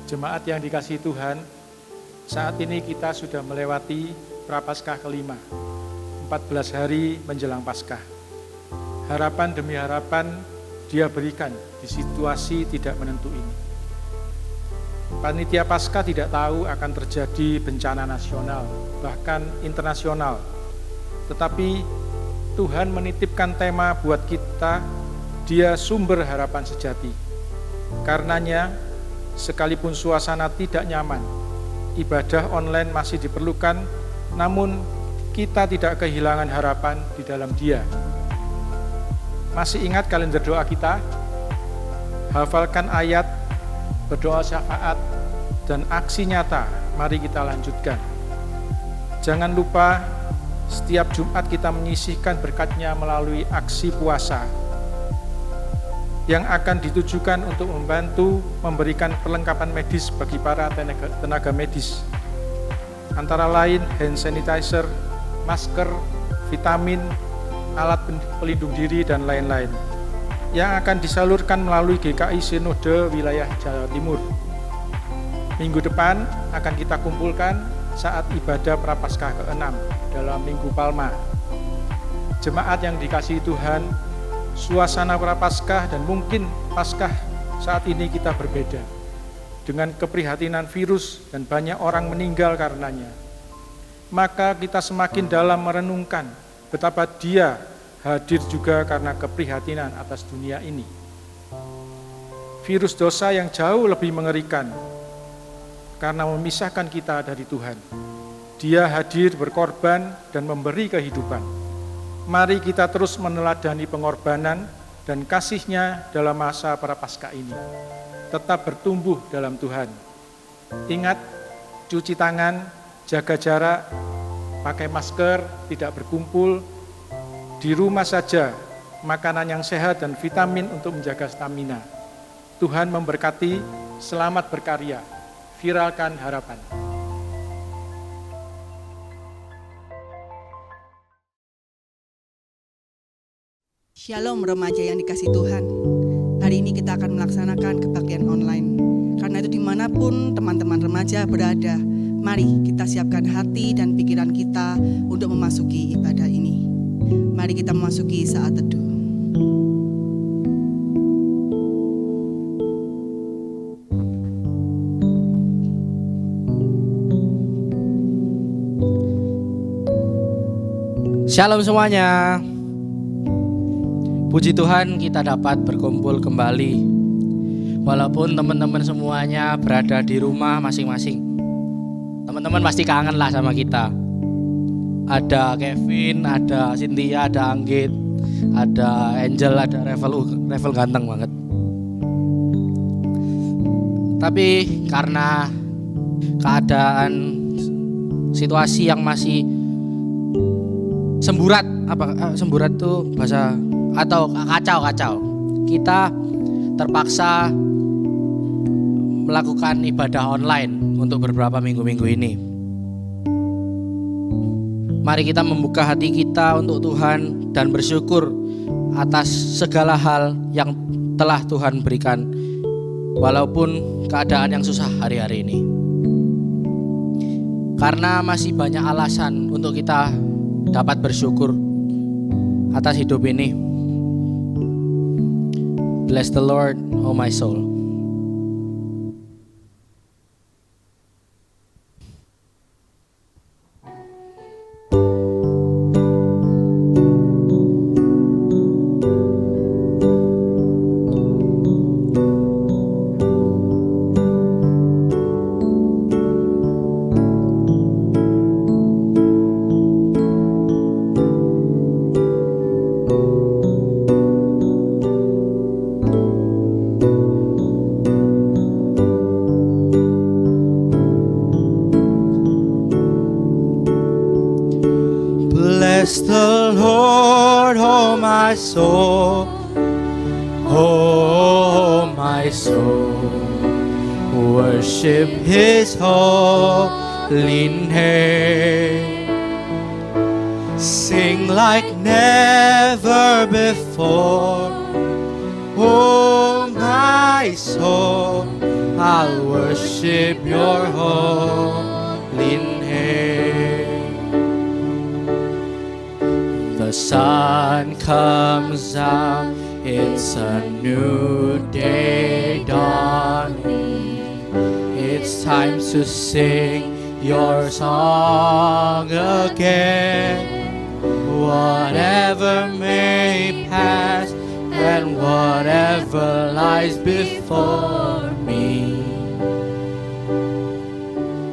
Jemaat yang dikasihi Tuhan, saat ini kita sudah melewati Prapaskah kelima, 14 hari menjelang Paskah. Harapan demi harapan Dia berikan di situasi tidak menentu ini. Panitia Paskah tidak tahu akan terjadi bencana nasional, bahkan internasional. Tetapi Tuhan menitipkan tema buat kita, Dia sumber harapan sejati. Karenanya, sekalipun suasana tidak nyaman, ibadah online masih diperlukan, namun kita tidak kehilangan harapan di dalam Dia. Masih ingat kalender doa kita? Hafalkan ayat, berdoa syafaat, dan aksi nyata. Mari kita lanjutkan. Jangan lupa, setiap Jumat kita menyisihkan berkat-Nya melalui aksi puasa yang akan ditujukan untuk membantu memberikan perlengkapan medis bagi para tenaga medis. Antara lain hand sanitizer, masker, vitamin, alat pelindung diri, dan lain-lain, yang akan disalurkan melalui GKI Sinode Wilayah Jawa Timur. Minggu depan akan kita kumpulkan saat ibadah Prapaskah ke-6 dalam Minggu Palma. Jemaat yang dikasihi Tuhan, suasana Prapaskah dan mungkin Paskah saat ini kita berbeda. Dengan keprihatinan virus dan banyak orang meninggal karenanya, maka kita semakin dalam merenungkan betapa Dia hadir juga karena keprihatinan atas dunia ini. Virus dosa yang jauh lebih mengerikan karena memisahkan kita dari Tuhan. Dia hadir berkorban dan memberi kehidupan. Mari kita terus meneladani pengorbanan dan kasih-Nya dalam masa Prapaskah ini. Tetap bertumbuh dalam Tuhan. Ingat, cuci tangan, jaga jarak, pakai masker, tidak berkumpul, di rumah saja, makanan yang sehat dan vitamin untuk menjaga stamina. Tuhan memberkati, selamat berkarya, viralkan harapan. Shalom remaja yang dikasihi Tuhan. Hari ini kita akan melaksanakan kebaktian online. Karena itu dimanapun teman-teman remaja berada, mari kita siapkan hati dan pikiran kita untuk memasuki ibadah ini. Mari kita memasuki saat teduh. Shalom semuanya. Puji Tuhan kita dapat berkumpul kembali. Walaupun teman-teman semuanya berada di rumah masing-masing, teman-teman pasti kangen lah sama kita. Ada Kevin, ada Cynthia, ada Anggit, ada Angel, ada Revel ganteng banget. Tapi karena keadaan situasi yang masih semburat, semburat tuh bahasa atau kacau, kita terpaksa melakukan ibadah online untuk beberapa minggu-minggu ini. Mari kita membuka hati kita untuk Tuhan dan bersyukur atas segala hal yang telah Tuhan berikan, walaupun keadaan yang susah hari-hari ini. Karena masih banyak alasan untuk kita dapat bersyukur atas hidup ini. Bless the Lord, oh my soul. Bless the Lord, oh my soul, oh my soul. Worship His holy name. Sing like never before, oh my soul. I'll worship your holy name. The sun comes out, it's a new day dawning. It's time to sing your song again. Whatever may pass and whatever lies before me,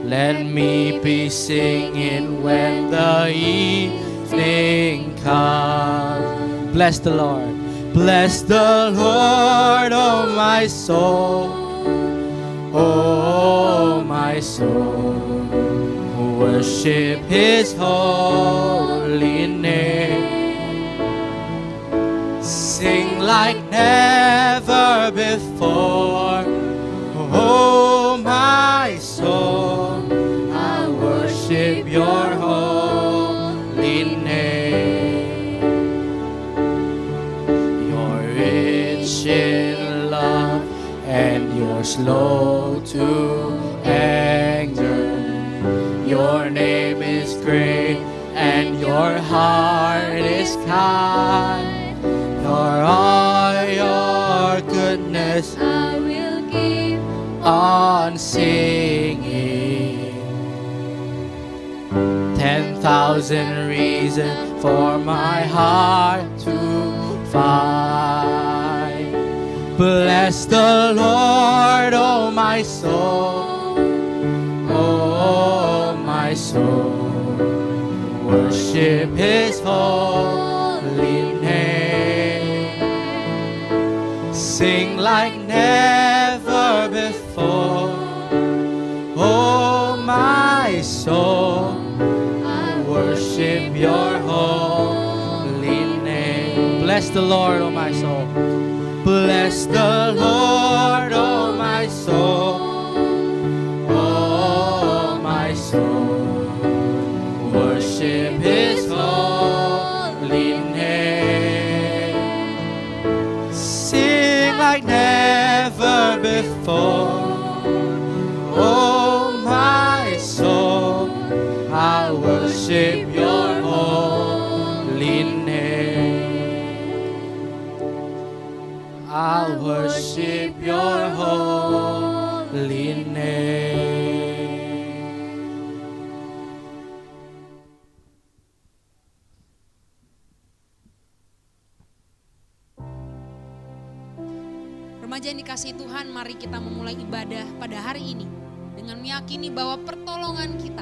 let me be singing when the evening comes. Bless the Lord. Bless the Lord, oh my soul. Oh my soul. Worship His holy name. Sing like never before. Oh my soul, I worship your holy name. You're rich in love and you're slow to anger. Your name is great and your heart is kind. For all your goodness I will keep on singing. 10,000 reasons for my heart to find. Bless the Lord, oh my soul. Oh my soul. Worship His holy name. Sing like never before. Oh my soul, I worship your holy name. Bless the Lord, oh my soul. Bless the Lord, oh my soul. Oh my soul, worship His holy name. Sing like never before. Oh my soul, I worship your holy name. I worship your holy name. Remaja yang dikasihi Tuhan, mari kita memulai ibadah pada hari ini dengan meyakini bahwa pertolongan kita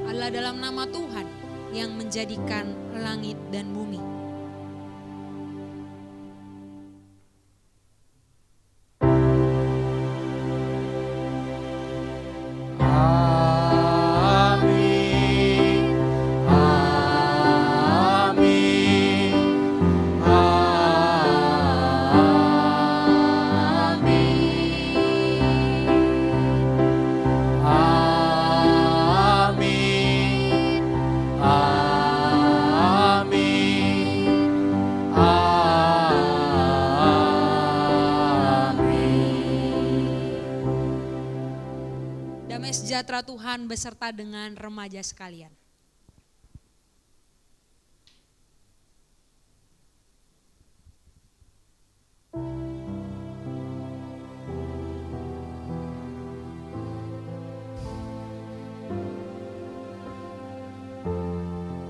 adalah dalam nama Tuhan yang menjadikan langit dan bumi. Damai sejahtera Tuhan beserta dengan remaja sekalian.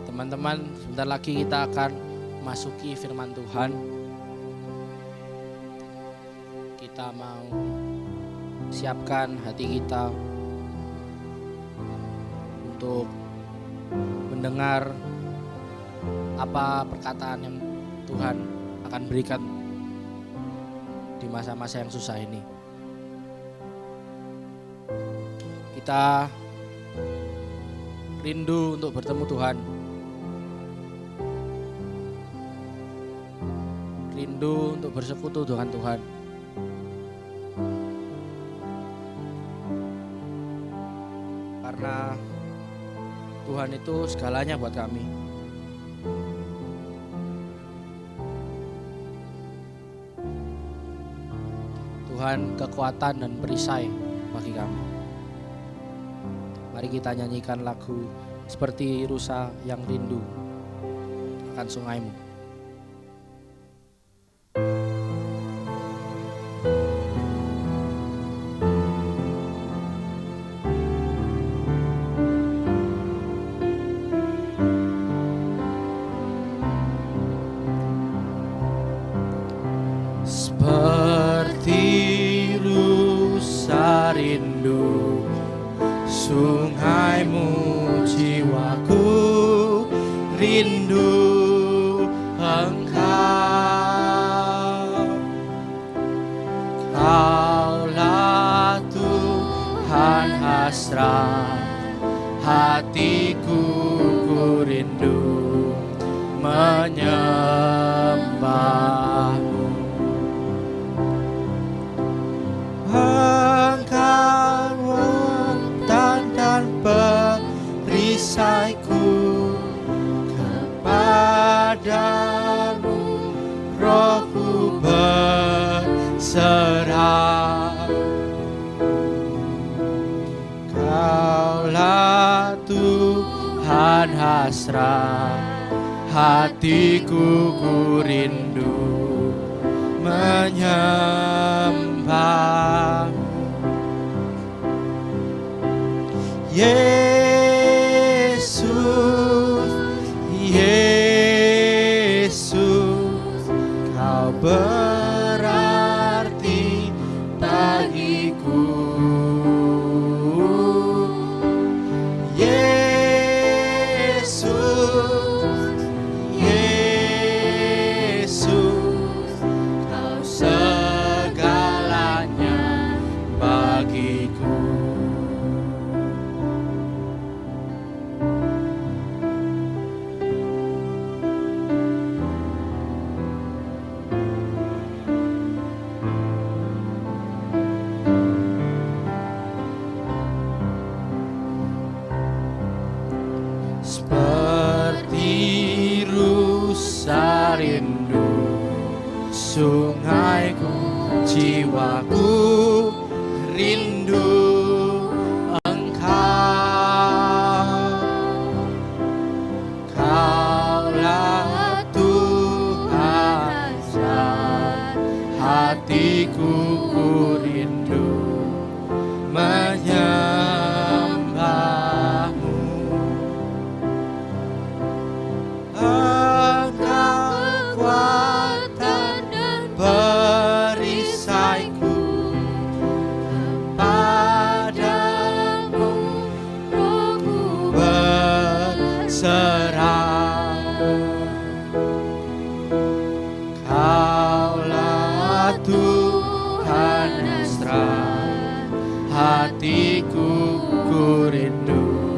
Teman-teman, sebentar lagi kita akan masuki firman Tuhan. Kita mau siapkan hati kita untuk mendengar apa perkataan yang Tuhan akan berikan di masa-masa yang susah ini. Kita rindu untuk bertemu Tuhan. Rindu untuk bersekutu dengan Tuhan. Karena Tuhan itu segalanya buat kami. Tuhan kekuatan dan perisai bagi kami. Mari kita nyanyikan lagu seperti rusa yang rindu akan sungaimu. Seperti rusa rindu sungaimu, jiwaku rindu Engkau. Kaulah Tuhan hasrat hatiku, ku rindu menyembahmu. Engkau dan perisaiku, kepadamu rohku berserah. Kaulah Tuhan hasrat hatiku, ku rindu menyembah. Yesus, Yesus, Kau berarti bagiku. Yesus, Yesus, Kau segalanya bagiku. Seperti rusa rindu sungaiku, jiwaku rindu Engkau. Kaulah Tuhan hasrat hatiku, ku rindu menyembahmu. Engkau kekuatan dan perisaiku, kepadamu rohku berserah. Kaulah Tuhan hasrat hatiku, ku rindu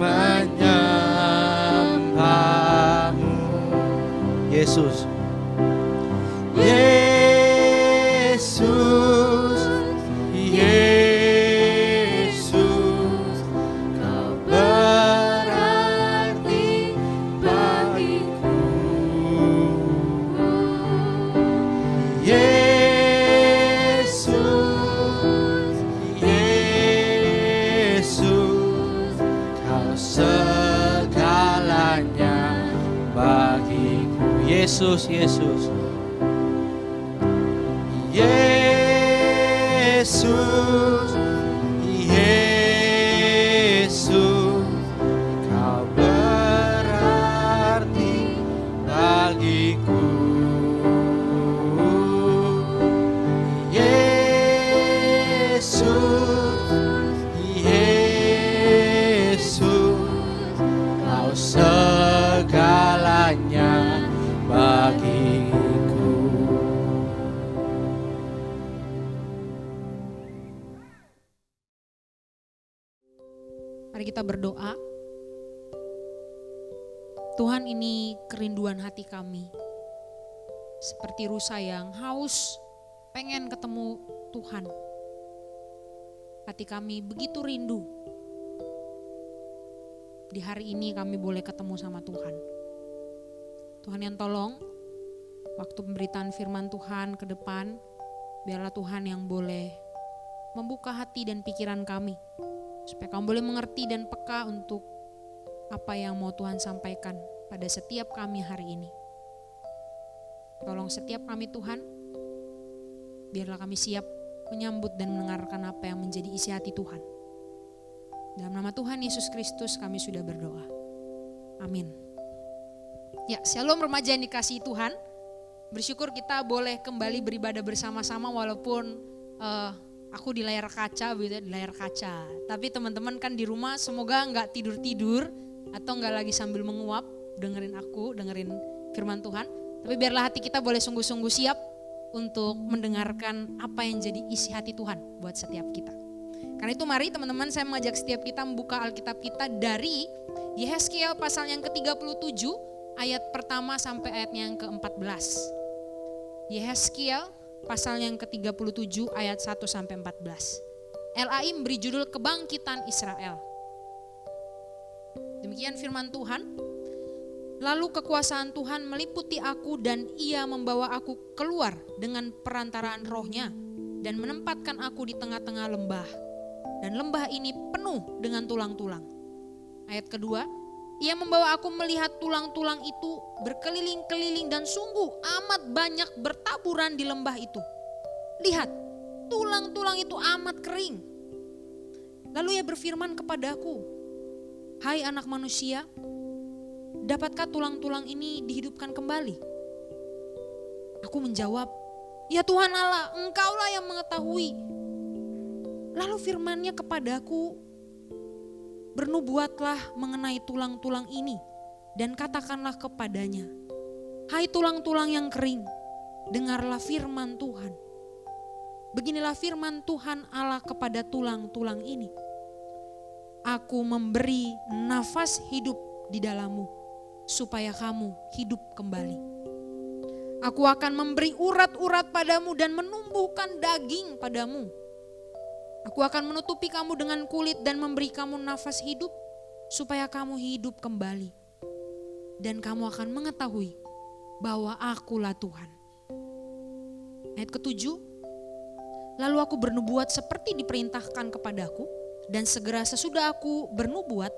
menyembahmu. Yesus, Yesus, Yesus, Kau berarti bagiku. Yesus, Yesus, Kau segalanya bagiku. Yesus, Yesus, Yesus, Yesus, Kau berarti bagiku. Yesus, Yesus, Kau segalanya bagiku. Mari kita berdoa. Tuhan, ini kerinduan hati kami. Seperti rusa yang haus, pengen ketemu Tuhan. Hati kami begitu rindu. Di hari ini kami boleh ketemu sama Tuhan. Tuhan yang tolong, waktu pemberitaan firman Tuhan ke depan, biarlah Tuhan yang boleh membuka hati dan pikiran kami, supaya kami boleh mengerti dan peka untuk apa yang mau Tuhan sampaikan pada setiap kami hari ini. Tolong setiap kami Tuhan, biarlah kami siap menyambut dan mendengarkan apa yang menjadi isi hati Tuhan. Dalam nama Tuhan Yesus Kristus kami sudah berdoa. Amin. Ya, shalom remaja yang dikasihi Tuhan. Bersyukur kita boleh kembali beribadah bersama-sama walaupun aku di layar kaca, di layar kaca. Tapi teman-teman kan di rumah semoga nggak tidur-tidur atau nggak lagi sambil menguap dengerin aku, dengerin firman Tuhan. Tapi biarlah hati kita boleh sungguh-sungguh siap untuk mendengarkan apa yang jadi isi hati Tuhan buat setiap kita. Karena itu mari teman-teman, saya mengajak setiap kita membuka Alkitab kita dari Yehezkiel pasal yang ke-37 ayat pertama sampai ayat yang ke-14. Yehezkiel pasal yang ke-37 ayat 1 sampai 14. LAI memberi judul Kebangkitan Israel. Demikian firman Tuhan. Lalu kekuasaan Tuhan meliputi aku dan ia membawa aku keluar dengan perantaraan rohnya dan menempatkan aku di tengah-tengah lembah. Dan lembah ini penuh dengan tulang-tulang. Ayat kedua, ia membawa aku melihat tulang-tulang itu berkeliling-keliling dan sungguh amat banyak bertaburan di lembah itu. Lihat, tulang-tulang itu amat kering. Lalu ia berfirman kepadaku, hai anak manusia, dapatkah tulang-tulang ini dihidupkan kembali? Aku menjawab, ya Tuhan Allah, Engkaulah yang mengetahui. Lalu firman-Nya kepadaku, bernubuatlah mengenai tulang-tulang ini dan katakanlah kepadanya, hai tulang-tulang yang kering, dengarlah firman Tuhan. Beginilah firman Tuhan Allah kepada tulang-tulang ini. Aku memberi nafas hidup di dalammu, supaya kamu hidup kembali. Aku akan memberi urat-urat padamu dan menumbuhkan daging padamu. Aku akan menutupi kamu dengan kulit dan memberi kamu nafas hidup, supaya kamu hidup kembali. Dan kamu akan mengetahui bahwa akulah Tuhan. Ayat ke-7, lalu aku bernubuat seperti diperintahkan kepadaku, dan segera sesudah aku bernubuat,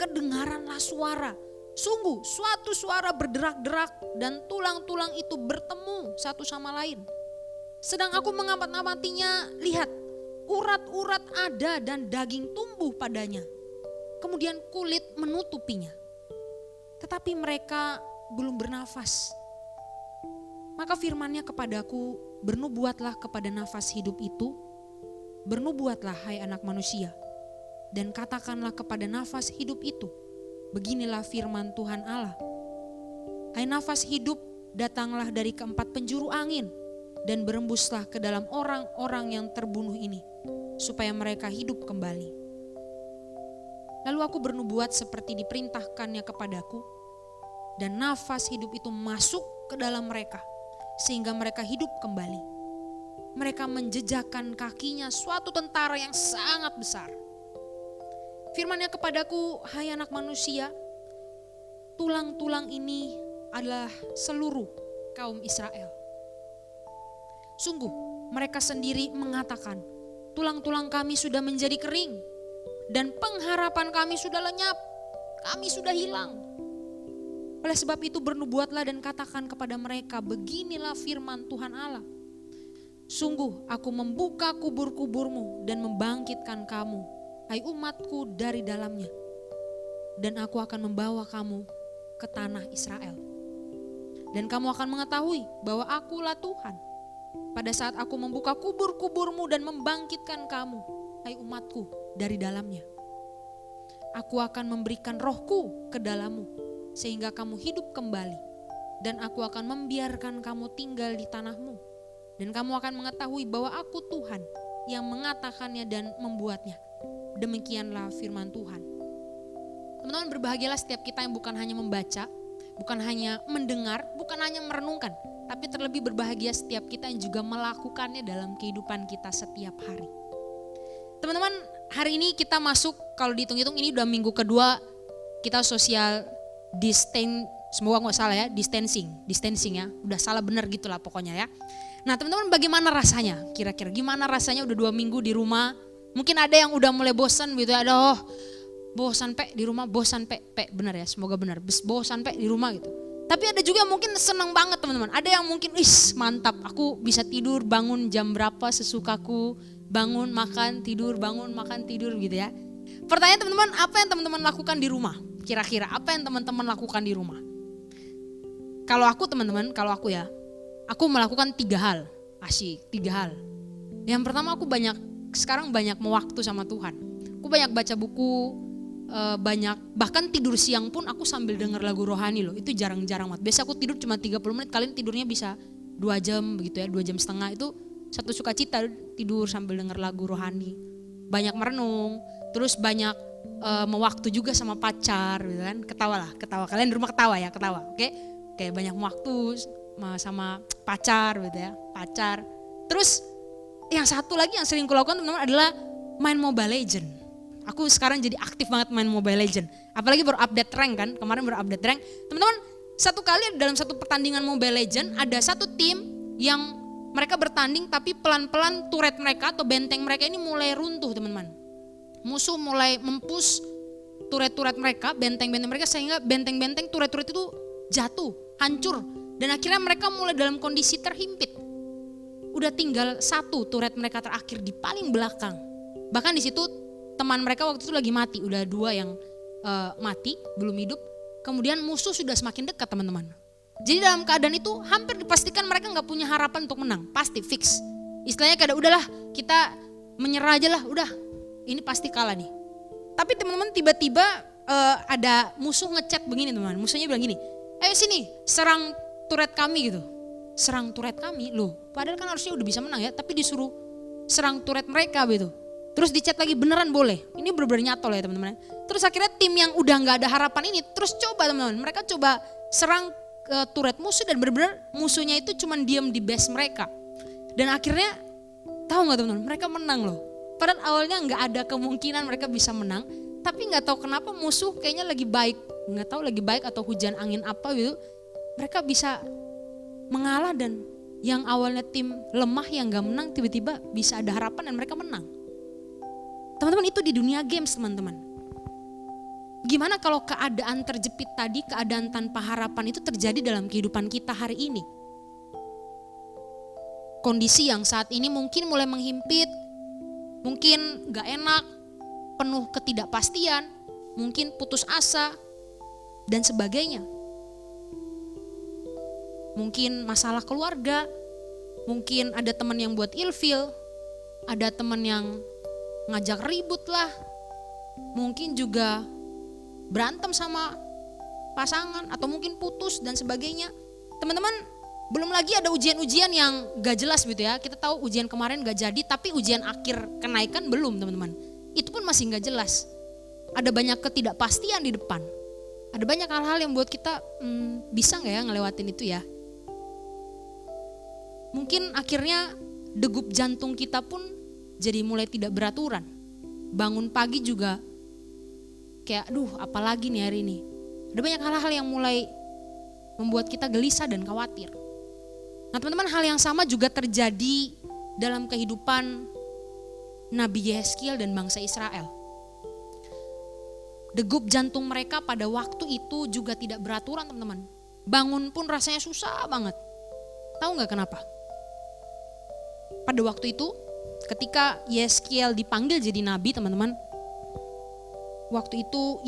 kedengaranlah suara. Sungguh suatu suara berderak-derak dan tulang-tulang itu bertemu satu sama lain. Sedang aku mengamati-amatinya, lihat, urat-urat ada dan daging tumbuh padanya. Kemudian kulit menutupinya. Tetapi mereka belum bernafas. Maka firman-Nya kepadaku, bernubuatlah kepada nafas hidup itu. Bernubuatlah hai anak manusia. Dan katakanlah kepada nafas hidup itu, beginilah firman Tuhan Allah. Hai nafas hidup, datanglah dari keempat penjuru angin dan berembuslah ke dalam orang-orang yang terbunuh ini, supaya mereka hidup kembali. Lalu aku bernubuat seperti diperintahkannya kepadaku, dan nafas hidup itu masuk ke dalam mereka, sehingga mereka hidup kembali. Mereka menjejakkan kakinya suatu tentara yang sangat besar. Firman-Nya kepadaku, hai anak manusia, tulang-tulang ini adalah seluruh kaum Israel. Sungguh mereka sendiri mengatakan, tulang-tulang kami sudah menjadi kering dan pengharapan kami sudah lenyap, kami sudah hilang. Oleh sebab itu bernubuatlah dan katakan kepada mereka, beginilah firman Tuhan Allah. Sungguh aku membuka kubur-kuburmu dan membangkitkan kamu, hai umatku dari dalamnya. Dan aku akan membawa kamu ke tanah Israel. Dan kamu akan mengetahui bahwa akulah Tuhan. Pada saat aku membuka kubur-kuburmu dan membangkitkan kamu, hai umatku dari dalamnya. Aku akan memberikan rohku ke dalammu, sehingga kamu hidup kembali. Dan aku akan membiarkan kamu tinggal di tanahmu. Dan kamu akan mengetahui bahwa aku Tuhan yang mengatakannya dan membuatnya. Demikianlah firman Tuhan. Teman-teman, berbahagialah setiap kita yang bukan hanya membaca, bukan hanya mendengar, bukan hanya merenungkan, tapi terlebih berbahagia setiap kita yang juga melakukannya dalam kehidupan kita setiap hari. Teman-teman, hari ini kita masuk, kalau dihitung-hitung ini udah minggu kedua kita social distancing, semoga nggak salah ya, distancing ya, udah salah bener gitulah pokoknya ya. Nah teman-teman, bagaimana rasanya? Kira-kira gimana rasanya udah 2 minggu di rumah? Mungkin ada yang udah mulai bosan gitu ya. Aduh, bosan di rumah, bosan benar ya, semoga benar. Bosan di rumah gitu. Tapi ada juga yang mungkin senang banget teman-teman. Ada yang mungkin mantap, aku bisa tidur bangun jam berapa sesukaku, bangun makan tidur, bangun makan tidur gitu ya. Pertanyaan teman-teman, apa yang teman-teman lakukan di rumah? Kira-kira apa yang teman-teman lakukan di rumah? Kalau aku teman-teman, aku melakukan 3 hal. Asyik, 3 hal. Yang pertama, aku sekarang banyak mewaktu sama Tuhan. Aku banyak baca buku, bahkan tidur siang pun aku sambil denger lagu rohani loh. Itu jarang-jarang banget. Biasa aku tidur cuma 30 menit, kalian tidurnya bisa 2 jam begitu ya, 2,5 jam. Itu satu sukacita, tidur sambil denger lagu rohani. Banyak merenung, terus banyak mewaktu juga sama pacar gitu kan. Ketawa. Kalian di rumah ketawa ya, oke? Kayak banyak waktu sama pacar gitu ya, pacar. Terus yang satu lagi yang sering kulakukan teman-teman adalah main Mobile Legend. Aku sekarang jadi aktif banget main Mobile Legend. Apalagi baru update rank kan, kemarin baru update rank. Teman-teman, satu kali dalam satu pertandingan Mobile Legend ada satu tim yang mereka bertanding tapi pelan-pelan turret mereka atau benteng mereka ini mulai runtuh teman-teman. Musuh mulai mempush turret-turret mereka, benteng-benteng mereka sehingga benteng-benteng turret-turret itu jatuh, hancur. Dan akhirnya mereka mulai dalam kondisi terhimpit. Udah tinggal 1 turret mereka terakhir di paling belakang. Bahkan di situ teman mereka waktu itu lagi mati, udah 2 yang mati, belum hidup. Kemudian musuh sudah semakin dekat teman-teman. Jadi dalam keadaan itu hampir dipastikan mereka gak punya harapan untuk menang, pasti fix. Istilahnya kayak udahlah kita menyerah aja lah, udah ini pasti kalah nih. Tapi teman-teman tiba-tiba ada musuh ngechat begini teman-teman, musuhnya bilang gini, ayo sini serang turret kami gitu. Serang turret kami loh, padahal kan harusnya udah bisa menang ya, tapi disuruh serang turret mereka gitu. Terus di chat lagi beneran boleh, ini bener-bener nyatol ya teman-teman. Terus akhirnya tim yang udah gak ada harapan ini terus coba teman-teman, mereka coba serang turret musuh dan bener-bener musuhnya itu cuman diem di base mereka. Dan akhirnya tahu gak teman-teman, mereka menang loh. Padahal awalnya gak ada kemungkinan mereka bisa menang, tapi gak tahu kenapa musuh kayaknya lagi baik, gak tahu lagi baik atau hujan angin apa gitu, mereka bisa mengalah dan yang awalnya tim lemah yang gak menang tiba-tiba bisa ada harapan dan mereka menang. Teman-teman, itu di dunia games teman-teman. Gimana kalau keadaan terjepit tadi, keadaan tanpa harapan itu terjadi dalam kehidupan kita hari ini? Kondisi yang saat ini mungkin mulai menghimpit, mungkin gak enak, penuh ketidakpastian, mungkin putus asa dan sebagainya. Mungkin masalah keluarga, mungkin ada teman yang buat ilfil, ada teman yang ngajak ribut lah, mungkin juga berantem sama pasangan atau mungkin putus dan sebagainya. Teman-teman, belum lagi ada ujian-ujian yang gak jelas gitu ya. Kita tahu ujian kemarin gak jadi, tapi ujian akhir kenaikan belum teman-teman. Itu pun masih gak jelas. Ada banyak ketidakpastian di depan. Ada banyak hal-hal yang buat kita bisa gak ya ngelewatin itu ya. Mungkin akhirnya degup jantung kita pun jadi mulai tidak beraturan. Bangun pagi juga kayak aduh apalagi nih hari ini. Ada banyak hal-hal yang mulai membuat kita gelisah dan khawatir. Nah teman-teman, hal yang sama juga terjadi dalam kehidupan Nabi Yehezkiel dan bangsa Israel. Degup jantung mereka pada waktu itu juga tidak beraturan teman-teman. Bangun pun rasanya susah banget. Tahu gak kenapa? Pada waktu itu ketika Yehezkiel dipanggil jadi nabi teman-teman, waktu itu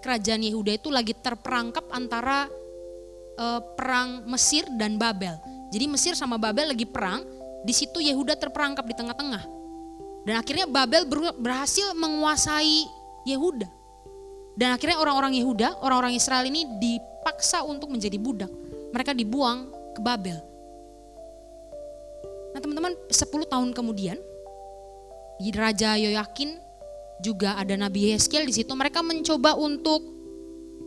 kerajaan Yehuda itu lagi terperangkap antara perang Mesir dan Babel. Jadi Mesir sama Babel lagi perang, di situ Yehuda terperangkap di tengah-tengah. Dan akhirnya Babel berhasil menguasai Yehuda. Dan akhirnya orang-orang Yehuda, orang-orang Israel ini dipaksa untuk menjadi budak. Mereka dibuang ke Babel. Nah teman-teman, 10 tahun kemudian Raja Yoyakin juga ada Nabi Yehezkiel di situ. Mereka mencoba untuk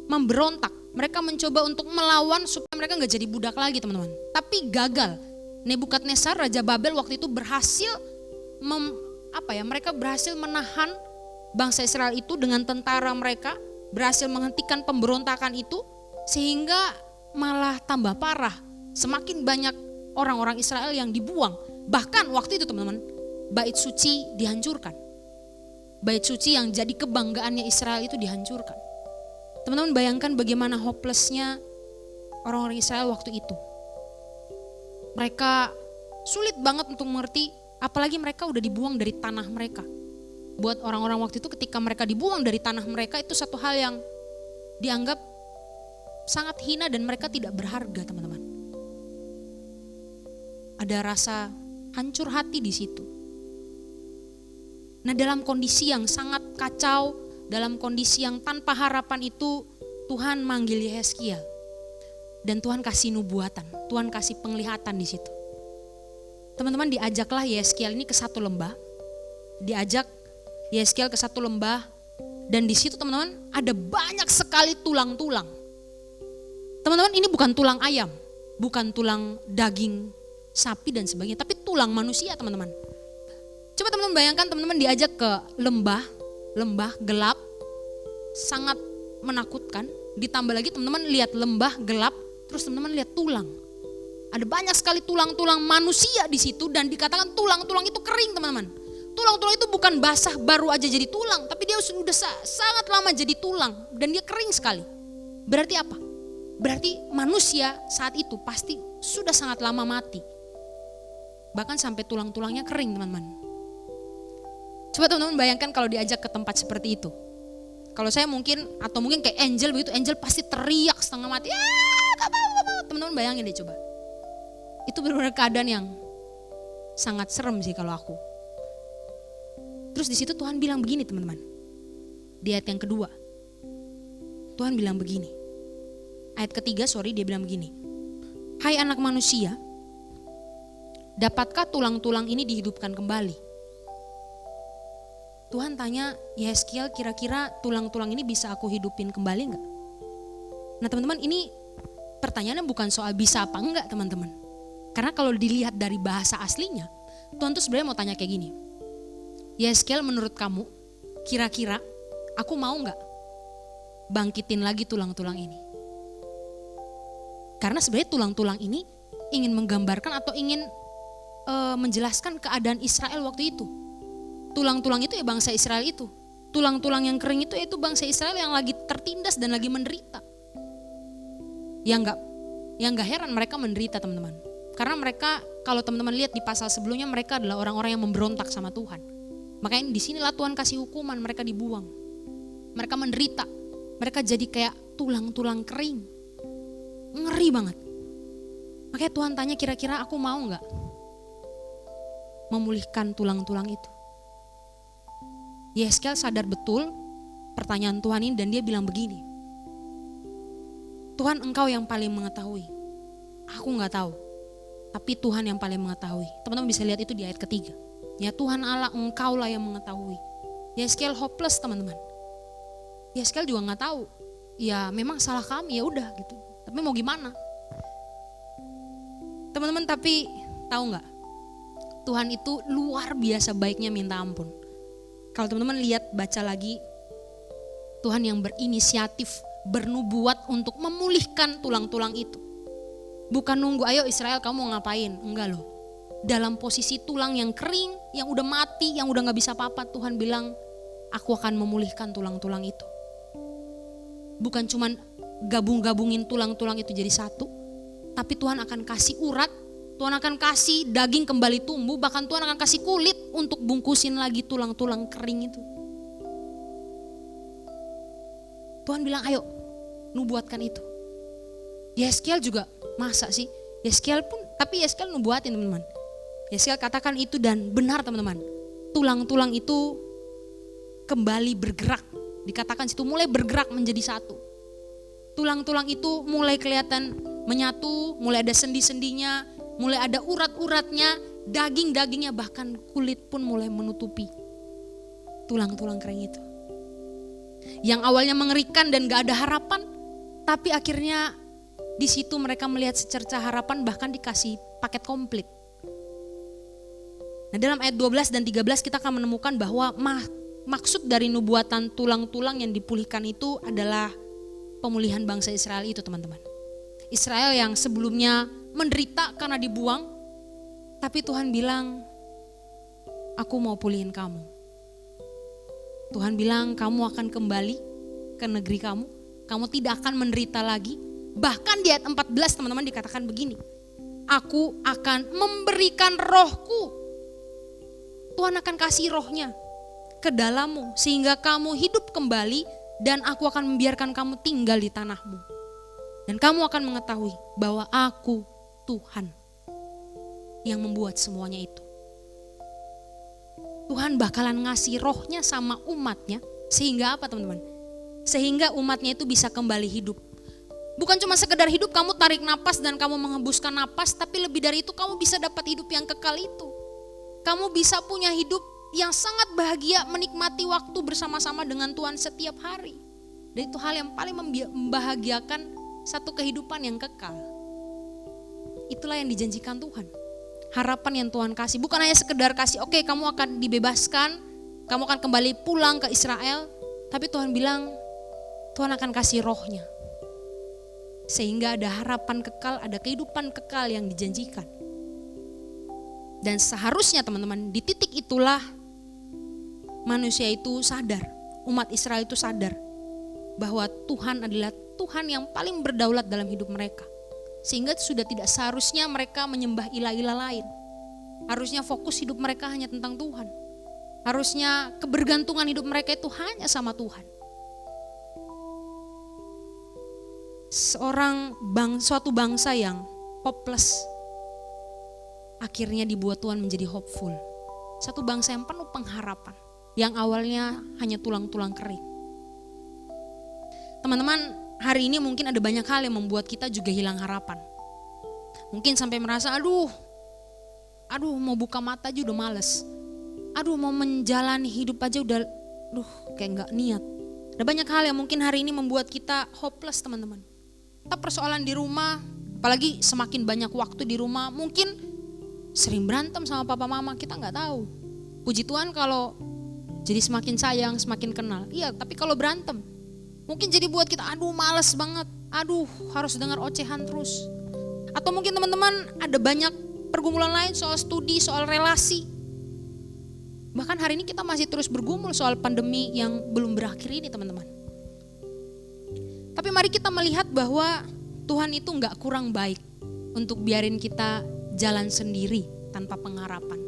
memberontak. Mereka mencoba untuk melawan supaya mereka nggak jadi budak lagi teman-teman. Tapi gagal. Nebukadnezar Raja Babel waktu itu berhasil mereka berhasil menahan bangsa Israel itu dengan tentara mereka, berhasil menghentikan pemberontakan itu sehingga malah tambah parah. Semakin banyak orang-orang Israel yang dibuang. Bahkan waktu itu teman-teman, bait suci dihancurkan. Bait suci yang jadi kebanggaannya Israel itu dihancurkan. Teman-teman bayangkan bagaimana hopelessnya orang-orang Israel waktu itu. Mereka sulit banget untuk mengerti, apalagi mereka udah dibuang dari tanah mereka. Buat orang-orang waktu itu ketika mereka dibuang dari tanah mereka itu satu hal yang dianggap sangat hina dan mereka tidak berharga, teman-teman. Ada rasa hancur hati di situ. Nah, dalam kondisi yang sangat kacau, dalam kondisi yang tanpa harapan itu, Tuhan manggil Yehezkiel. Dan Tuhan kasih nubuatan, Tuhan kasih penglihatan di situ. Teman-teman, diajaklah Yehezkiel ini ke satu lembah. Diajak Yehezkiel ke satu lembah, dan di situ teman-teman ada banyak sekali tulang-tulang. Teman-teman, ini bukan tulang ayam, bukan tulang daging sapi dan sebagainya, tapi tulang manusia, teman-teman. Coba teman-teman bayangkan, teman-teman diajak ke lembah gelap, sangat menakutkan. Ditambah lagi teman-teman lihat lembah gelap, terus teman-teman lihat tulang. Ada banyak sekali tulang-tulang manusia di situ, dan dikatakan tulang-tulang itu kering, teman-teman. Tulang-tulang itu bukan basah baru aja jadi tulang, tapi dia sudah sangat lama jadi tulang dan dia kering sekali. Berarti apa? Berarti manusia saat itu pasti sudah sangat lama mati. Bahkan sampai tulang-tulangnya kering, teman-teman. Coba teman-teman bayangkan kalau diajak ke tempat seperti itu. Kalau saya mungkin, atau mungkin kayak Angel begitu, Angel pasti teriak setengah mati. Gak mau. Teman-teman bayangin deh coba. Itu benar-benar keadaan yang sangat serem sih kalau aku. Terus di situ Tuhan bilang begini, teman-teman. Di ayat yang kedua, Tuhan bilang begini. Ayat ketiga, dia bilang begini. Hai anak manusia, dapatkah tulang-tulang ini dihidupkan kembali? Tuhan tanya Yehezkiel, kira-kira tulang-tulang ini bisa aku hidupin kembali enggak? Nah teman-teman, ini pertanyaannya bukan soal bisa apa enggak, teman-teman. Karena kalau dilihat dari bahasa aslinya, Tuhan tuh sebenarnya mau tanya kayak gini. Yehezkiel, menurut kamu, kira-kira aku mau enggak bangkitin lagi tulang-tulang ini? Karena sebenarnya tulang-tulang ini ingin menggambarkan atau ingin menjelaskan keadaan Israel waktu itu. Tulang-tulang itu ya bangsa Israel itu. Tulang-tulang yang kering itu yaitu bangsa Israel yang lagi tertindas dan lagi menderita. Yang enggak heran mereka menderita, teman-teman. Karena mereka, kalau teman-teman lihat di pasal sebelumnya, mereka adalah orang-orang yang memberontak sama Tuhan. Makanya disinilah Tuhan kasih hukuman, mereka dibuang. Mereka menderita. Mereka jadi kayak tulang-tulang kering. Ngeri banget. Makanya Tuhan tanya, kira-kira aku mau enggak memulihkan tulang-tulang itu? Yehezkiel sadar betul pertanyaan Tuhan ini dan dia bilang begini. Tuhan, engkau yang paling mengetahui. Aku gak tahu, tapi Tuhan yang paling mengetahui. Teman-teman bisa lihat itu di ayat ketiga. Ya Tuhan Allah, engkau lah yang mengetahui. Yehezkiel hopeless, teman-teman. Yehezkiel juga gak tahu. Ya memang salah kami, ya udah gitu. Tapi mau gimana? Teman-teman, tapi tahu gak? Tuhan itu luar biasa baiknya minta ampun. Kalau teman-teman lihat, baca lagi, Tuhan yang berinisiatif, bernubuat untuk memulihkan tulang-tulang itu. Bukan nunggu, ayo Israel kamu mau ngapain, enggak loh. Dalam posisi tulang yang kering, yang udah mati, yang udah gak bisa apa-apa, Tuhan bilang, aku akan memulihkan tulang-tulang itu. Bukan cuman gabung-gabungin tulang-tulang itu jadi satu, tapi Tuhan akan kasih urat, Tuhan akan kasih daging kembali tumbuh, bahkan Tuhan akan kasih kulit untuk bungkusin lagi tulang-tulang kering itu. Tuhan bilang ayo nubuatkan itu. Yehezkiel juga masa sih? Yehezkiel pun, tapi Yehezkiel nubuatin, teman-teman. Yehezkiel katakan itu dan benar, teman-teman. Tulang-tulang itu kembali bergerak. Dikatakan situ mulai bergerak menjadi satu. Tulang-tulang itu mulai kelihatan menyatu, mulai ada sendi-sendinya, mulai ada urat-uratnya, daging-dagingnya, bahkan kulit pun mulai menutupi tulang-tulang kering itu. Yang awalnya mengerikan dan gak ada harapan, tapi akhirnya di situ mereka melihat secerca harapan, bahkan dikasih paket komplit. Nah dalam ayat 12 dan 13 kita akan menemukan bahwa maksud dari nubuatan tulang-tulang yang dipulihkan itu adalah pemulihan bangsa Israel itu, teman-teman. Israel yang sebelumnya menderita karena dibuang, tapi Tuhan bilang, aku mau pulihin kamu. Tuhan bilang kamu akan kembali ke negeri kamu, kamu tidak akan menderita lagi. Bahkan di ayat 14 teman-teman dikatakan begini, aku akan memberikan rohku. Tuhan akan kasih rohnya ke dalammu sehingga kamu hidup kembali dan aku akan membiarkan kamu tinggal di tanahmu. Dan kamu akan mengetahui bahwa aku Tuhan yang membuat semuanya itu. Tuhan bakalan ngasih rohnya sama umatnya sehingga apa teman-teman? Sehingga umatnya itu bisa kembali hidup. Bukan cuma sekedar hidup kamu tarik napas dan kamu menghembuskan napas, tapi lebih dari itu kamu bisa dapat hidup yang kekal itu. Kamu bisa punya hidup yang sangat bahagia, menikmati waktu bersama-sama dengan Tuhan setiap hari. Dan itu hal yang paling membahagiakan satu kehidupan yang kekal. Itulah yang dijanjikan Tuhan. Harapan yang Tuhan kasih, bukan hanya sekedar kasih, oke, kamu akan dibebaskan, kamu akan kembali pulang ke Israel, tapi Tuhan bilang, Tuhan akan kasih rohnya. Sehingga ada harapan kekal, ada kehidupan kekal yang dijanjikan. Dan seharusnya teman-teman, di titik itulah manusia itu sadar, umat Israel itu sadar, bahwa Tuhan adalah Tuhan yang paling berdaulat dalam hidup mereka. Sehingga sudah tidak seharusnya mereka menyembah ilah-ilah lain. Harusnya fokus hidup mereka hanya tentang Tuhan. Harusnya kebergantungan hidup mereka itu hanya sama Tuhan. Suatu bangsa yang hopeless akhirnya dibuat Tuhan menjadi hopeful. Satu bangsa yang penuh pengharapan, yang awalnya hanya tulang-tulang kering. Teman-teman, hari ini mungkin ada banyak hal yang membuat kita juga hilang harapan. Mungkin sampai merasa, aduh mau buka mata aja udah males. Aduh mau menjalani hidup aja udah, kayak gak niat. Ada banyak hal yang mungkin hari ini membuat kita hopeless teman-teman. Kita persoalan di rumah, apalagi semakin banyak waktu di rumah, mungkin sering berantem sama papa mama, kita gak tahu. Puji Tuhan kalau jadi semakin sayang, semakin kenal. Iya, tapi kalau berantem, mungkin jadi buat kita, males banget, harus dengar ocehan terus. Atau mungkin teman-teman ada banyak pergumulan lain soal studi, soal relasi. Bahkan hari ini kita masih terus bergumul soal pandemi yang belum berakhir ini teman-teman. Tapi mari kita melihat bahwa Tuhan itu gak kurang baik untuk biarin kita jalan sendiri tanpa pengharapan.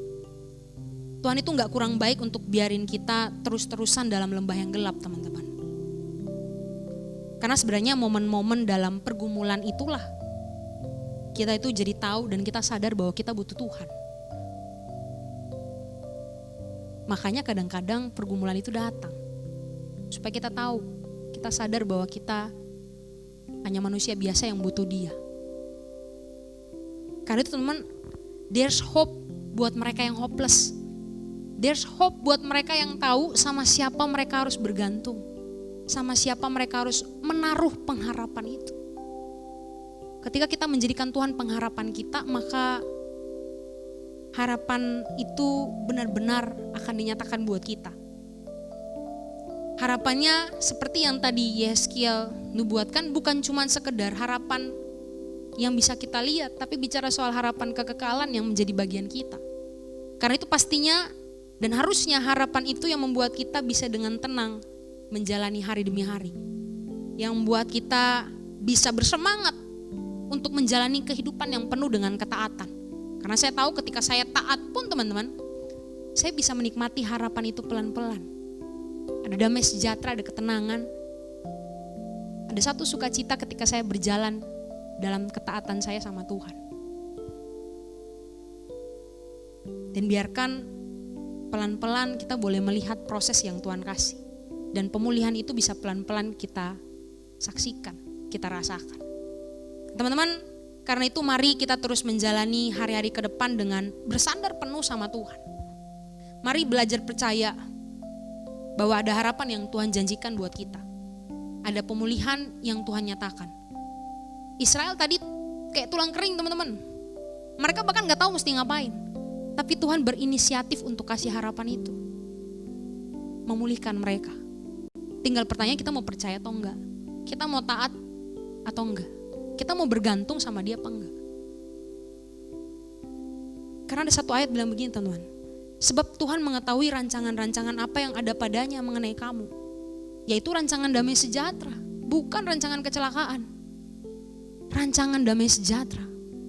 Tuhan itu gak kurang baik untuk biarin kita terus-terusan dalam lembah yang gelap teman-teman. Karena sebenarnya momen-momen dalam pergumulan itulah kita itu jadi tahu dan kita sadar bahwa kita butuh Tuhan. Makanya kadang-kadang pergumulan itu datang. Supaya kita tahu, kita sadar bahwa kita hanya manusia biasa yang butuh Dia. Karena itu teman-teman, there's hope buat mereka yang hopeless. There's hope buat mereka yang tahu sama siapa mereka harus bergantung. Sama siapa mereka harus menaruh pengharapan itu. Ketika kita menjadikan Tuhan pengharapan kita, maka harapan itu benar-benar akan dinyatakan buat kita. Harapannya seperti yang tadi Yeskiel nubuatkan, bukan cuma sekedar harapan yang bisa kita lihat, tapi bicara soal harapan kekekalan yang menjadi bagian kita. Karena itu pastinya dan harusnya harapan itu yang membuat kita bisa dengan tenang menjalani hari demi hari. Yang membuat kita bisa bersemangat untuk menjalani kehidupan yang penuh dengan ketaatan. Karena saya tahu ketika saya taat pun teman-teman, saya bisa menikmati harapan itu pelan-pelan. Ada damai sejahtera, ada ketenangan. Ada satu sukacita ketika saya berjalan dalam ketaatan saya sama Tuhan. Dan biarkan pelan-pelan kita boleh melihat proses yang Tuhan kasih. Dan pemulihan itu bisa pelan-pelan kita saksikan, kita rasakan. Teman-teman, karena itu mari kita terus menjalani hari-hari ke depan dengan bersandar penuh sama Tuhan. Mari belajar percaya bahwa ada harapan yang Tuhan janjikan buat kita. Ada pemulihan yang Tuhan nyatakan. Israel tadi kayak tulang kering teman-teman. Mereka bahkan gak tahu mesti ngapain. Tapi Tuhan berinisiatif untuk kasih harapan itu. Memulihkan mereka. Tinggal pertanyaan, kita mau percaya atau enggak? Kita mau taat atau enggak? Kita mau bergantung sama Dia apa enggak? Karena ada satu ayat bilang begini teman-teman. Sebab Tuhan mengetahui rancangan-rancangan apa yang ada padanya mengenai kamu. Yaitu rancangan damai sejahtera, bukan rancangan kecelakaan. Rancangan damai sejahtera,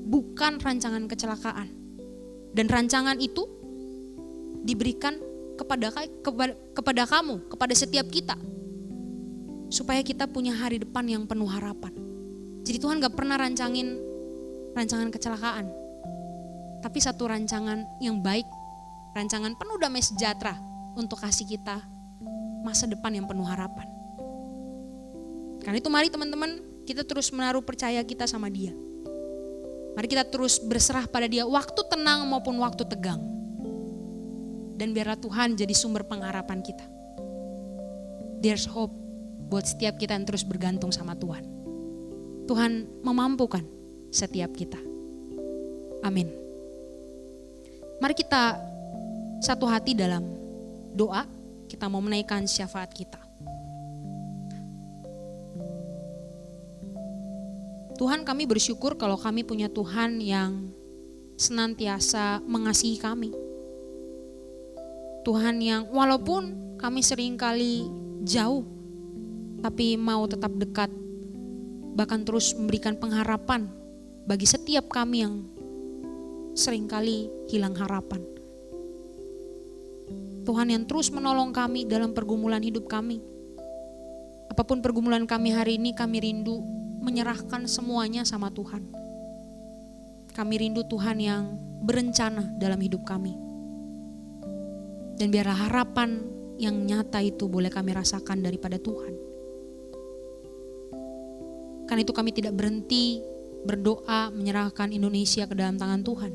bukan rancangan kecelakaan. Dan rancangan itu diberikan kepada kamu, kepada setiap kita. Supaya kita punya hari depan yang penuh harapan. Jadi Tuhan gak pernah rancangin rancangan kecelakaan. Tapi satu rancangan yang baik, rancangan penuh damai sejahtera untuk kasih kita masa depan yang penuh harapan. Karena itu mari teman-teman, kita terus menaruh percaya kita sama Dia. Mari kita terus berserah pada Dia waktu tenang maupun waktu tegang. Dan biarlah Tuhan jadi sumber pengharapan kita. There's hope buat setiap kita yang terus bergantung sama Tuhan. Tuhan memampukan setiap kita. Amin. Mari kita satu hati dalam doa, kita mau menaikkan syafaat kita. Tuhan, kami bersyukur kalau kami punya Tuhan yang senantiasa mengasihi kami. Tuhan yang walaupun kami seringkali jauh, tapi mau tetap dekat, bahkan terus memberikan pengharapan bagi setiap kami yang seringkali hilang harapan. Tuhan yang terus menolong kami dalam pergumulan hidup kami. Apapun pergumulan kami hari ini, kami rindu menyerahkan semuanya sama Tuhan. Kami rindu Tuhan yang berencana dalam hidup kami. Dan biarlah harapan yang nyata itu boleh kami rasakan daripada Tuhan. Karena itu kami tidak berhenti berdoa menyerahkan Indonesia ke dalam tangan Tuhan.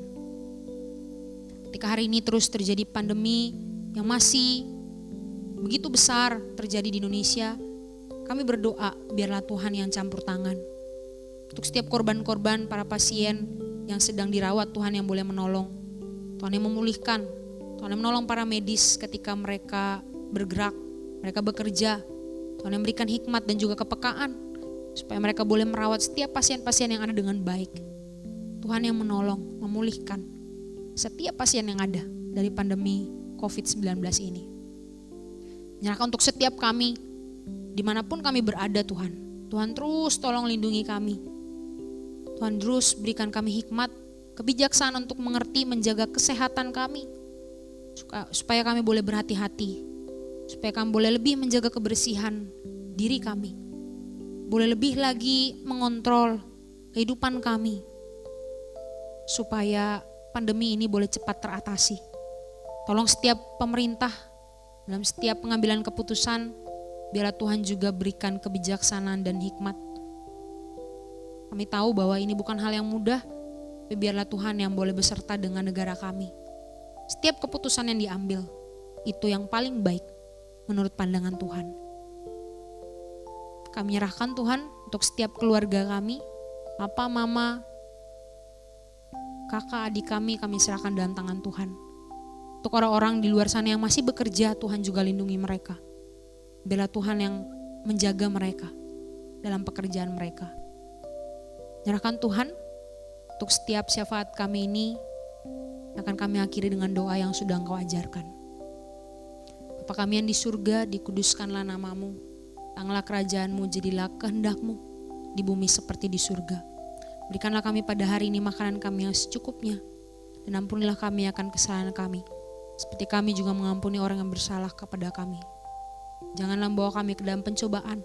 Ketika hari ini terus terjadi pandemi yang masih begitu besar terjadi di Indonesia, kami berdoa biarlah Tuhan yang campur tangan. Untuk setiap korban-korban, para pasien yang sedang dirawat, Tuhan yang boleh menolong. Tuhan yang memulihkan, Tuhan yang menolong para medis ketika mereka bergerak, mereka bekerja. Tuhan yang memberikan hikmat dan juga kepekaan supaya mereka boleh merawat setiap pasien-pasien yang ada dengan baik. Tuhan yang menolong, memulihkan setiap pasien yang ada dari pandemi COVID-19 ini. Menyerahkan untuk setiap kami, dimanapun kami berada Tuhan. Tuhan terus tolong lindungi kami. Tuhan terus berikan kami hikmat, kebijaksanaan untuk mengerti, menjaga kesehatan kami. Supaya kami boleh berhati-hati. Supaya kami boleh lebih menjaga kebersihan diri kami. Boleh lebih lagi mengontrol kehidupan kami. Supaya pandemi ini boleh cepat teratasi. Tolong setiap pemerintah dalam setiap pengambilan keputusan, biarlah Tuhan juga berikan kebijaksanaan dan hikmat. Kami tahu bahwa ini bukan hal yang mudah, tapi biarlah Tuhan yang boleh beserta dengan negara kami. Setiap keputusan yang diambil, itu yang paling baik menurut pandangan Tuhan. Kami menyerahkan Tuhan untuk setiap keluarga kami, papa, mama, kakak, adik kami serahkan dalam tangan Tuhan. Untuk orang-orang di luar sana yang masih bekerja, Tuhan juga lindungi mereka. Biarlah Tuhan yang menjaga mereka dalam pekerjaan mereka. Menyerahkan Tuhan untuk setiap syafaat kami ini akan kami akhiri dengan doa yang sudah Engkau ajarkan. Bapa kami yang di surga, dikuduskanlah namamu, datanglah kerajaan-Mu, jadilah kehendak-Mu di bumi seperti di surga. Berikanlah kami pada hari ini makanan kami yang secukupnya, dan ampunilah kami akan kesalahan kami, seperti kami juga mengampuni orang yang bersalah kepada kami. Janganlah membawa kami ke dalam pencobaan,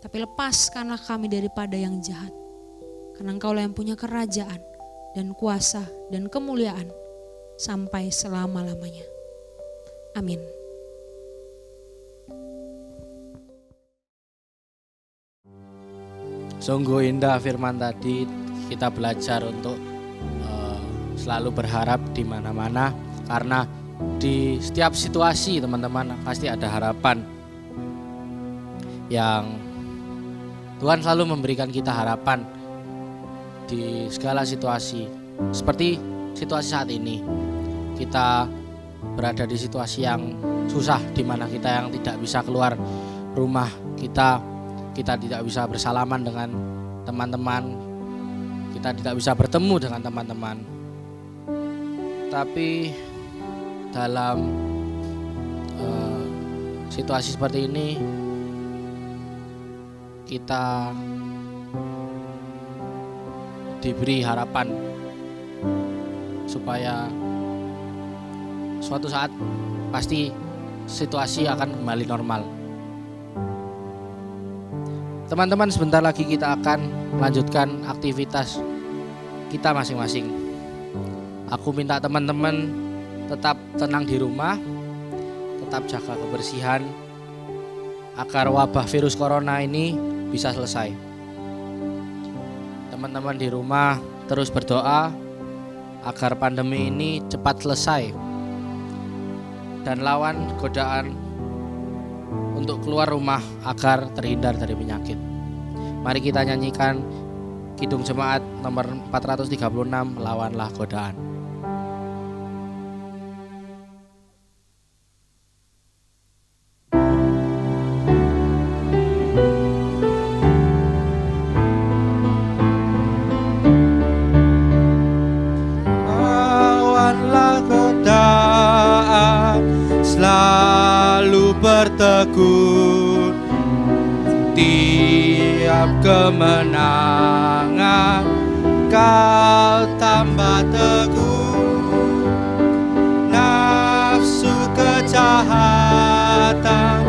tapi lepaskanlah kami daripada yang jahat. Karena Engkaulah yang punya kerajaan dan kuasa dan kemuliaan sampai selama-lamanya. Amin. Sungguh indah firman tadi, kita belajar untuk selalu berharap di mana-mana, karena di setiap situasi teman-teman pasti ada harapan yang Tuhan selalu memberikan kita harapan di segala situasi. Seperti situasi saat ini, kita berada di situasi yang susah, di mana kita yang tidak bisa keluar rumah, kita tidak bisa bersalaman dengan teman-teman, kita tidak bisa bertemu dengan teman-teman. Tapi dalam situasi seperti ini kita diberi harapan supaya suatu saat pasti situasi akan kembali normal. Teman-teman, sebentar lagi kita akan melanjutkan aktivitas kita masing-masing. Aku minta teman-teman tetap tenang di rumah, tetap jaga kebersihan agar wabah virus corona ini bisa selesai. Teman-teman di rumah terus berdoa agar pandemi ini cepat selesai dan lawan godaan untuk keluar rumah agar terhindar dari penyakit. Mari kita nyanyikan Kidung Jemaat nomor 436, Lawanlah Godaan. Selalu bertekun, tiap kemenangan kau tambah teguh. Nafsu kejahatan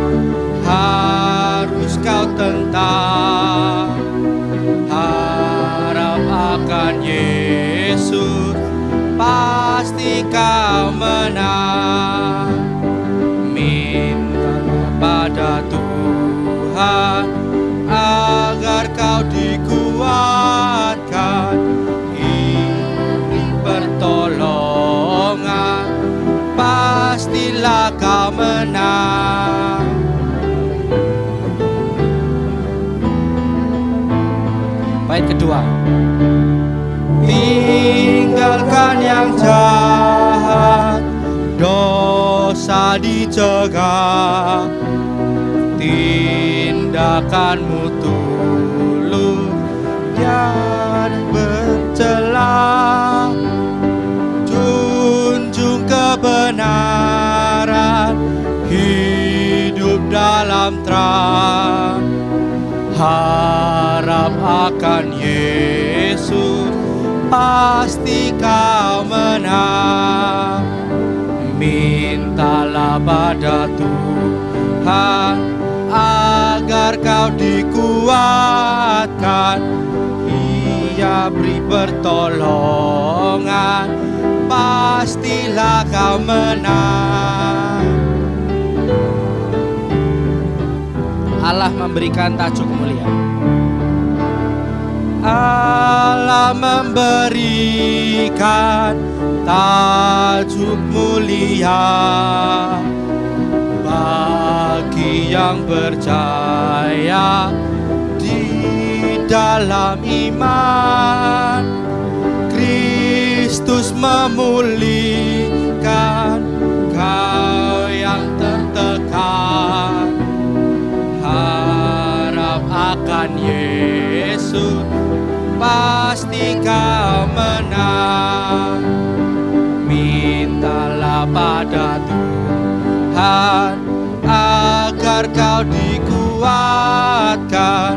harus kau tentang, harap akan Yesus pasti kau menang. Pada Tuhan agar kau dikuatkan, ini pertolongan pastilah kau menang. Bait kedua, tinggalkan yang jahat, dosa dicegah, tindakanmu tulus dan bercela. Junjung kebenaran, hidup dalam terang, harap akan Yesus pasti kau menang. Mintalah pada Tuhan agar kau dikuatkan, Ia beri pertolongan, pastilah kau menang. Allah memberikan tajuk mulia. Allah memberikan tajuk mulia bagi yang percaya di dalam iman. Kristus memulihkan kau yang tertekan, harap akan Yesus pasti kau menang. Mintalah pada Tuhan agar kau dikuatkan,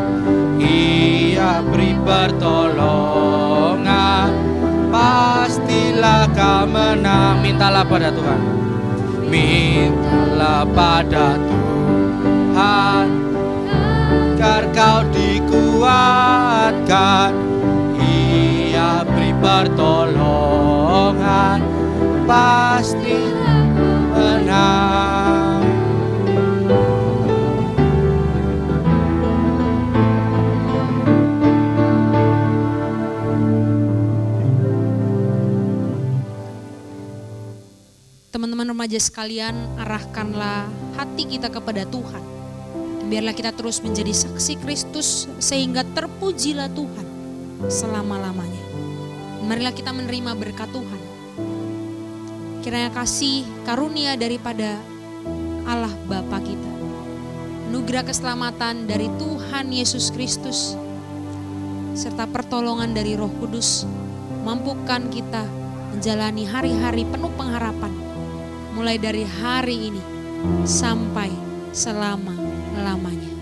Ia beri pertolongan, pastilah kau menang. Mintalah pada Tuhan, mintalah pada Tuhan agar kau dikuatkan, Ia beri pertolongan, pasti menang. Teman-teman remaja sekalian, arahkanlah hati kita kepada Tuhan. Biarlah kita terus menjadi saksi Kristus sehingga terpujilah Tuhan selama-lamanya. Marilah kita menerima berkat Tuhan. Kiranya kasih karunia daripada Allah Bapa kita, anugerah keselamatan dari Tuhan Yesus Kristus, serta pertolongan dari Roh Kudus mampukan kita menjalani hari-hari penuh pengharapan, mulai dari hari ini sampai selama-lamanya.